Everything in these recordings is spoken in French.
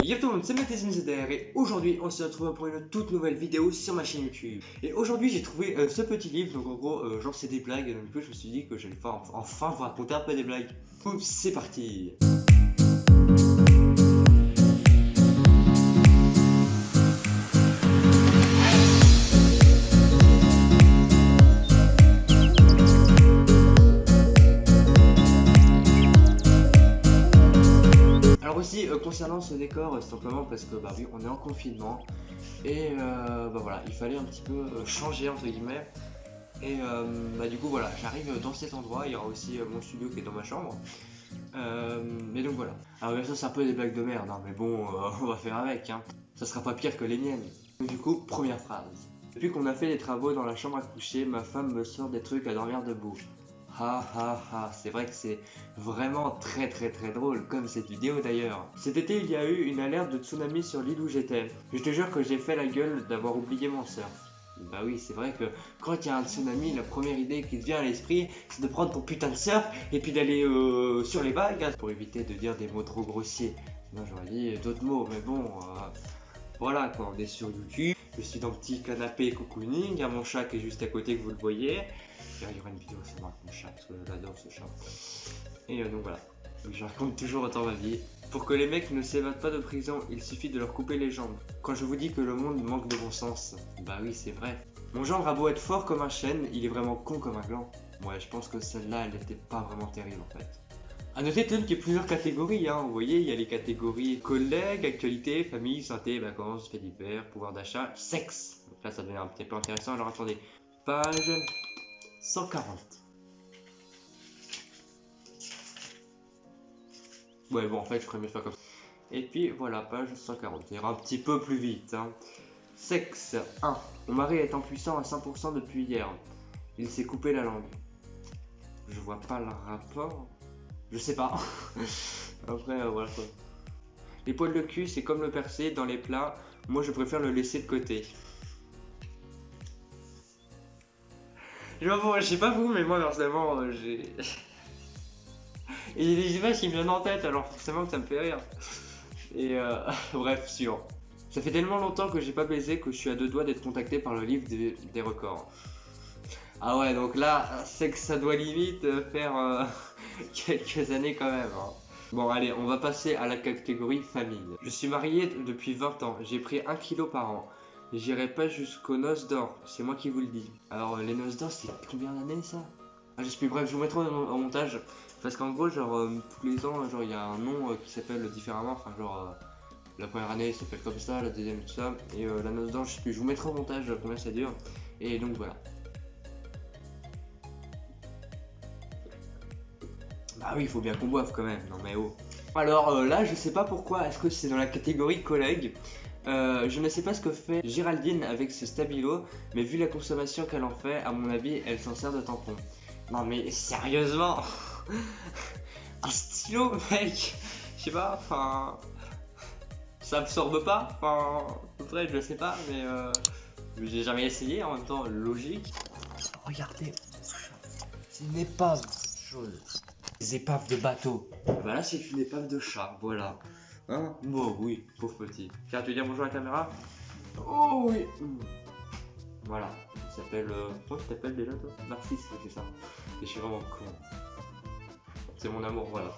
Yo tout le monde, c'est Mathis MZR et aujourd'hui on se retrouve pour une toute nouvelle vidéo sur ma chaîne YouTube. Et aujourd'hui j'ai trouvé ce petit livre, donc en gros genre c'est des blagues, donc du coup je me suis dit que j'allais enfin vous raconter un peu des blagues. Oups, c'est parti. Alors aussi concernant ce décor, simplement parce que bah oui on est en confinement et bah voilà il fallait un petit peu changer entre guillemets et bah du coup voilà j'arrive dans cet endroit, il y aura aussi mon studio qui est dans ma chambre mais donc voilà. Alors bien sûr c'est un peu des blagues de merde hein, mais bon on va faire avec hein. Ça sera pas pire que les miennes. Donc du coup première phrase: depuis qu'on a fait les travaux dans la chambre à coucher, ma femme me sort des trucs à dormir debout. Ha ha ha, c'est vrai que c'est vraiment très drôle, comme cette vidéo d'ailleurs. Cet été il y a eu une alerte de tsunami sur l'île où j'étais. Je te jure que j'ai fait la gueule d'avoir oublié mon surf. Bah oui, c'est vrai que quand il y a un tsunami, la première idée qui te vient à l'esprit, c'est de prendre ton putain de surf et puis d'aller sur les vagues, hein, pour éviter de dire des mots trop grossiers. Sinon j'aurais dit d'autres mots, mais bon, voilà quoi, on est sur YouTube. Je suis dans le petit canapé cocooning, il y a mon chat qui est juste à côté que vous le voyez. Il y aura une vidéo sur mon chat parce que j'adore ce chat. Et donc voilà, je raconte toujours autant ma vie. Pour que les mecs ne s'évadent pas de prison, il suffit de leur couper les jambes. Quand je vous dis que le monde manque de bon sens, bah oui c'est vrai. Mon gendre a beau être fort comme un chêne, il est vraiment con comme un gland. Ouais, je pense que celle-là elle n'était pas vraiment terrible en fait. A noter qu'il y a plusieurs catégories, hein. Vous voyez, il y a les catégories collègues, actualité, famille, santé, vacances, faits divers, pouvoir d'achat, sexe. Donc là ça devient un petit peu intéressant, alors attendez. Page 140. Ouais bon en fait je ferais mieux faire comme ça. Et puis voilà, page 140, ça ira un petit peu plus vite hein. Sexe 1. Mon mari est impuissant à 100% depuis hier. Il s'est coupé la langue. Je vois pas le rapport. Je sais pas. Après voilà quoi. Les poils de cul c'est comme le percer dans les plats. Moi je préfère le laisser de côté. Je sais pas vous, mais moi personnellement j'ai... Et j'ai des images qui me viennent en tête, alors forcément que ça me fait rire. Et bref, suivant. Ça fait tellement longtemps que j'ai pas baisé que je suis à deux doigts d'être contacté par le livre des records. Ah ouais, donc là, c'est que ça doit limite faire quelques années quand même. Hein. Bon allez, on va passer à la catégorie famille. Je suis marié depuis 20 ans, j'ai pris 1 kg par an. J'irai pas jusqu'aux noces d'or, c'est moi qui vous le dis. Alors les noces d'or, c'est combien d'années ça? Ah je sais plus, bref, je vous mettrai au montage. Parce qu'en gros, genre tous les ans, genre il y a un nom qui s'appelle différemment. Enfin genre la première année s'appelle comme ça, la deuxième tout ça. Et la noce d'or, je sais plus, je vous mettrai au montage combien ça dure. Et donc voilà. Bah oui, il faut bien qu'on boive quand même, non mais oh. Alors là, je sais pas pourquoi, est-ce que c'est dans la catégorie collègue? Je ne sais pas ce que fait Géraldine avec ce stabilo, mais vu la consommation qu'elle en fait, à mon avis, elle s'en sert de tampon. Non mais sérieusement, un stylo mec, je sais pas, enfin, ça absorbe pas, enfin, vrai je sais pas, mais j'ai jamais essayé, en même temps logique. Regardez, c'est une épave, chose. Des épaves de bateau. Bah là c'est une épave de chat, voilà. Hein? Bon oui, pauvre petit. Tiens, tu veux dire bonjour à la caméra? Oh oui. Voilà, il s'appelle... Comment tu t'appelles déjà toi? Narcisse, c'est ça. Et je suis vraiment con. C'est mon amour, voilà.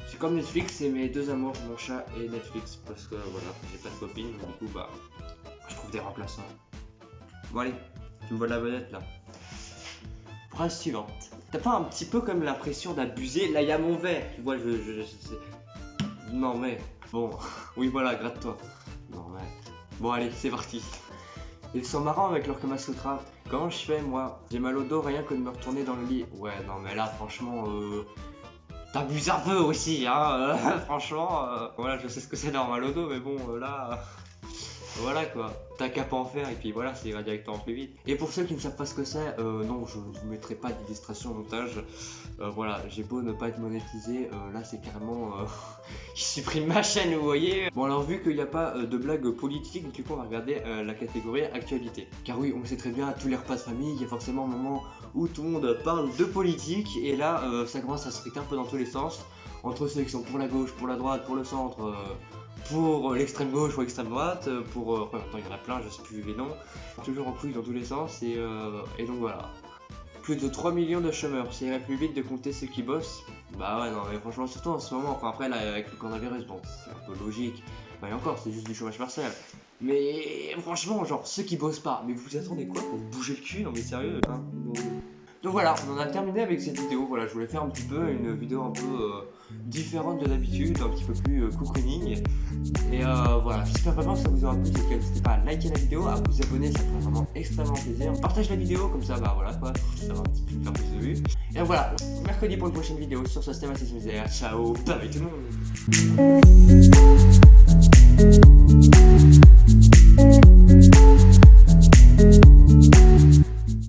C'est comme Netflix, c'est mes deux amours, mon chat et Netflix. Parce que voilà, j'ai pas de copine, du coup bah... Je trouve des remplaçants. Bon allez, tu me vois la vedette là. Phrase suivante. T'as pas un petit peu comme l'impression d'abuser? Là il y a mon verre, tu vois, non mais... Bon, oui voilà, gratte-toi. Non ouais. Bon allez, c'est parti. Ils sont marrants avec leur Kama Sutra. Comment je fais moi? J'ai mal au dos rien que de me retourner dans le lit. Ouais non mais là franchement t'abuses un peu aussi hein franchement voilà je sais ce que c'est d'avoir mal au dos mais bon là voilà quoi, t'as qu'à pas en faire et puis voilà, ça ira directement plus vite. Et pour ceux qui ne savent pas ce que c'est, non, je ne vous mettrai pas d'illustration au montage. Voilà, j'ai beau ne pas être monétisé, là c'est carrément... je supprime ma chaîne, vous voyez. Bon alors vu qu'il n'y a pas de blague politique, du coup on va regarder la catégorie actualité. Car oui, on sait très bien, à tous les repas de famille, il y a forcément un moment où tout le monde parle de politique. Et là, ça commence à se friter un peu dans tous les sens. Entre ceux qui sont pour la gauche, pour la droite, pour le centre... pour l'extrême gauche ou l'extrême droite, pour... enfin, attends, il y en a plein, je sais plus les noms, toujours en couille dans tous les sens, et donc voilà. Plus de 3 millions de chômeurs, c'est république de compter ceux qui bossent. Bah ouais, non mais franchement, surtout en ce moment, enfin après là, avec le coronavirus, bon, c'est un peu logique, bah et encore, c'est juste du chômage partiel. Mais franchement, genre, ceux qui bossent pas, mais vous attendez quoi pour vous bouger le cul? Non mais sérieux, hein, bon. Donc voilà, on en a terminé avec cette vidéo. Voilà, je voulais faire un petit peu une vidéo un peu différente de d'habitude, un petit peu plus cocooning. Et voilà, j'espère vraiment que ça vous aura plu. N'hésitez pas à liker la vidéo, à vous abonner, ça ferait vraiment extrêmement plaisir. Partage la vidéo, comme ça, bah voilà quoi, ça va un petit peu faire plus de vues. Et donc voilà, mercredi pour une prochaine vidéo sur ce thème assez misère. Ciao, bye tout le monde.